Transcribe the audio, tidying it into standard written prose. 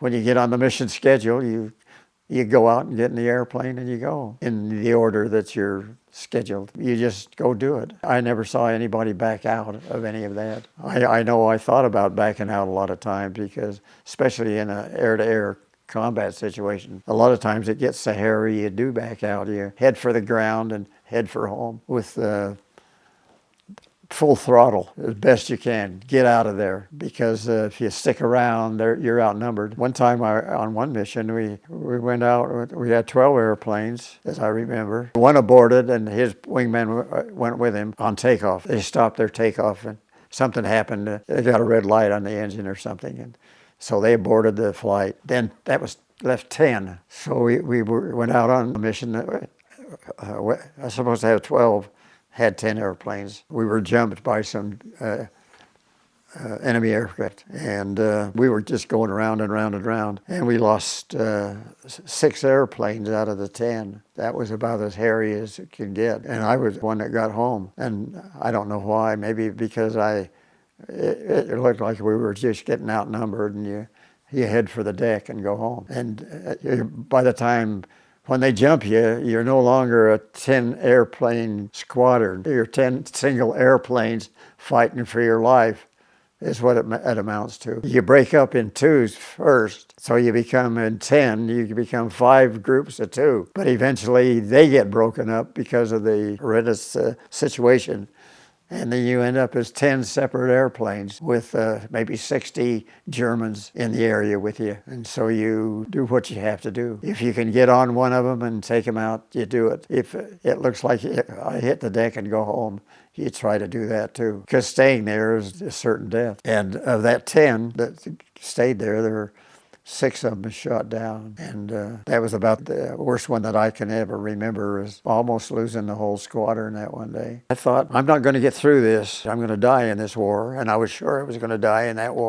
when you get on the mission schedule, you go out and get in the airplane and you go in the order that you're scheduled. You just go do it. I never saw anybody back out of any of that. I know I thought about backing out a lot of times because, especially in an air-to-air combat situation, a lot of times it gets so hairy you do back out. You head for the ground and head for home with full throttle as best you can. Get out of there, because if you stick around, you're outnumbered. One time on one mission, we went out, we had 12 airplanes, as I remember. One aborted and his wingman went with him on takeoff. They stopped their takeoff and something happened. They got a red light on the engine or something, and so they aborted the flight. Then that was left 10. So we went out on a mission. I was supposed to have 12. Had 10 airplanes. We were jumped by some enemy aircraft, and we were just going around and round and round, and we lost 6 airplanes out of the 10. That was about as hairy as it could get, and I was one that got home, and I don't know why. Maybe because it looked like we were just getting outnumbered, and you head for the deck and go home. And by the time when they jump you, you're no longer a 10 airplane squadron. You're 10 single airplanes fighting for your life is what it amounts to. You break up in twos first, so you become in 10, you become 5 groups of 2. But eventually they get broken up because of the horrendous situation. And then you end up as 10 separate airplanes with maybe 60 Germans in the area with you. And so you do what you have to do. If you can get on one of them and take them out, you do it. If it looks like I hit the deck and go home, you try to do that too. Because staying there is a certain death. And of that 10 that stayed there were 6 of them shot down, and that was about the worst one that I can ever remember, is almost losing the whole squadron that one day. I thought, I'm not going to get through this. I'm going to die in this war, and I was sure I was going to die in that war.